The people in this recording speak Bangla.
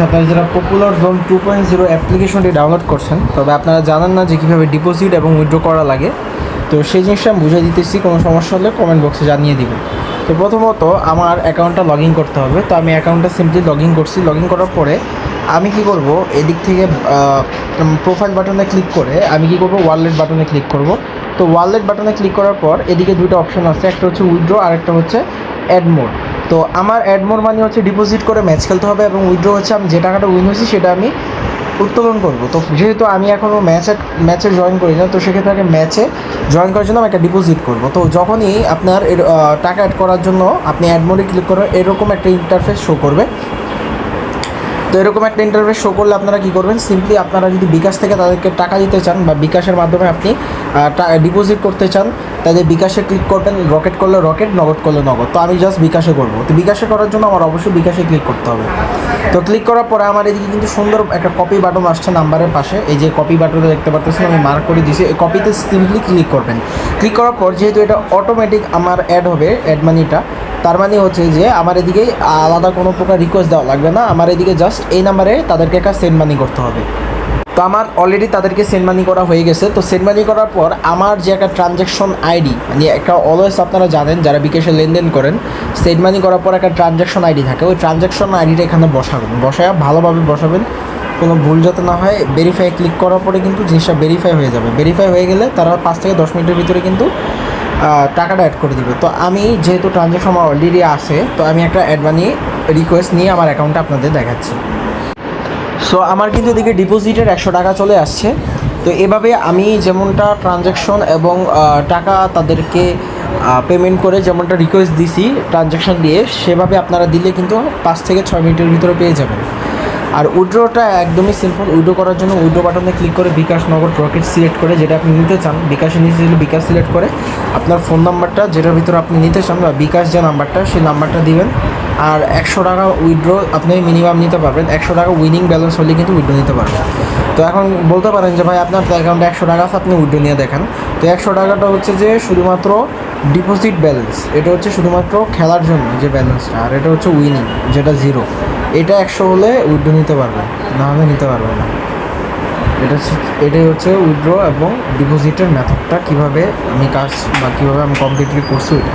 আপনারা যারা পপুলার জোন 2.0 অ্যাপ্লিকেশনটি ডাউনলোড করছেন, তবে আপনারা জানেন না যে কীভাবে ডিপোজিট এবং উইথড্র করা লাগে। তো সেই জিনিসটা আমি বুঝে দিতেছি, কোনো সমস্যা হলে কমেন্ট বক্সে জানিয়ে দিবেন। তো প্রথমত আমার অ্যাকাউন্টটা লগ ইন করতে হবে। তো আমি অ্যাকাউন্টটা সিম্পলি লগ ইন করছি। লগ ইন করার পরে আমি কি করব, এদিক থেকে প্রোফাইল বাটনে ক্লিক করে আমি কি করব, ওয়ালেট বাটনে ক্লিক করব। তো ওয়ালেট বাটনে ক্লিক করার পর এদিকে দুটো অপশন আছে, একটা হচ্ছে উইথড্র আর একটা হচ্ছে অ্যাড মোর। তো আমার অ্যাড মোর মানে হচ্ছে ডিপোজিট করে ম্যাচ খেলতে হবে, এবং উইথড্র হচ্ছে আমি যে টাকাটা উইন হয়েছি সেটা আমি উত্তোলন করব। তো যেহেতু আমি এখনও ম্যাচে জয়েন করি না, তো সেক্ষেত্রে আগে ম্যাচে জয়েন করার জন্য আমি একটা ডিপোজিট করব। তো যখনই আপনার টাকা অ্যাড করার জন্য আপনি অ্যাড মোডে ক্লিক করবেন, এরকম একটা ইন্টারফেস শো করবে। তো এরকম একটা ইন্টারফেস শো করলে আপনারা কী করবেন, সিম্পলি আপনারা যদি বিকাশ থেকে তাদেরকে টাকা দিতে চান বা বিকাশের মাধ্যমে আপনি ডিপোজিট করতে চান, তাদের বিকাশে ক্লিক করবেন। রকেট করলে রকেট, নগদ করলে নগদ। তো আমি জাস্ট বিকাশে করবো। তো বিকাশে করার জন্য আমার অবশ্যই বিকাশে ক্লিক করতে হবে। তো ক্লিক করার পরে আমার এদিকে কিন্তু সুন্দর একটা কপি বাটন আসছে নাম্বারের পাশে। এই যে কপি বাটনটা দেখতে পাচ্ছেন, আমি মার্ক করে দিয়েছি। এই কপিতে সিম্পলি ক্লিক করবেন। ক্লিক করার পর যেহেতু এটা অটোমেটিক আমার অ্যাড হবে, অ্যাড মানিটা, তার মানে হচ্ছে যে আমার এদিকে আলাদা কোনো প্রকার রিকোয়েস্ট দেওয়া লাগবে না। আমার এদিকে জাস্ট এই নাম্বারে তাদেরকে একটা সেন্ড মানি করতে হবে। তো আমার অলরেডি তাদেরকে সেন্ড মানি করা হয়ে গেছে। তো সেন্ড মানি করার পর আমার যে একটা ট্রানজ্যাকশন আইডি, মানে একটা অলওয়েজ আপনারা জানেন যারা বিকাশে লেনদেন করেন, সেন্ড মানি করার পর একটা ট্রানজ্যাকশন আইডি থাকে। ওই ট্রানজ্যাকশন আইডিটা এখানে বসাবেন, বসায় ভালোভাবে বসাবেন, কোনো ভুল যাতে না হয়। ভেরিফাই ক্লিক করার পরে কিন্তু জিনিসটা ভেরিফাই হয়ে যাবে। ভেরিফাই হয়ে গেলে তারা 5 থেকে 10 মিনিটের ভিতরে কিন্তু টাকাটা অ্যাড করে দিবে। তো আমি যেহেতু ট্রানজ্যাকশন আমার অলরেডি আছে, তো আমি একটা অ্যাড মানি রিকোয়েস্ট নিয়ে আমার অ্যাকাউন্টে আপনাদের দেখাচ্ছি। সো আমার কিন্তু এদিকে ডিপোজিটের 100 টাকা চলে আসছে। তো এভাবে আমি যেমনটা ট্রানজ্যাকশন এবং টাকা তাদেরকে পেমেন্ট করে যেমনটা রিকোয়েস্ট দিছি ট্রানজ্যাকশন দিয়ে, সেভাবে আপনারা দিলে কিন্তু 5 থেকে 6 মিনিটের ভিতরে পেয়ে যাবেন। আর উইথড্রটা একদমই সিম্পল। উইথড্র করার জন্য উইথড্র বাটনে ক্লিক করে বিকাশ, নগদ, রকেট সিলেক্ট করে যেটা আপনি নিতে চান, বিকাশে নিতে চাইলে বিকাশ সিলেক্ট করে আপনার ফোন নাম্বারটা যেটার ভিতরে আপনি নিতে চান বা বিকাশ যে নাম্বারটা, সেই নাম্বারটা দিবেন। আর 100 টাকা উইথড্র আপনি মিনিমাম নিতে পারবেন। 100 টাকা উইনিং ব্যালেন্স হলে কিন্তু উইথড্র নিতে পারবেন। তো এখন বলতে পারেন যে ভাই আপনার অ্যাকাউন্টে 100 টাকা আছে, আপনি উইথড্র নিয়ে দেখেন। তো 100 টাকাটা হচ্ছে যে শুধুমাত্র ডিপোজিট ব্যালেন্স, এটা হচ্ছে শুধুমাত্র খেলার জন্য যে ব্যালেন্সটা, আর এটা হচ্ছে উইনিং যেটা 0। এটা 100 হলে উইথড্র নিতে পারবেন, না হলে নিতে পারবেন না। এটাই হচ্ছে উইথড্র এবং ডিপোজিটের মেথডটা, কীভাবে আমি কাজ বা কীভাবে আমি কমপ্লিটলি করছি ওইটা।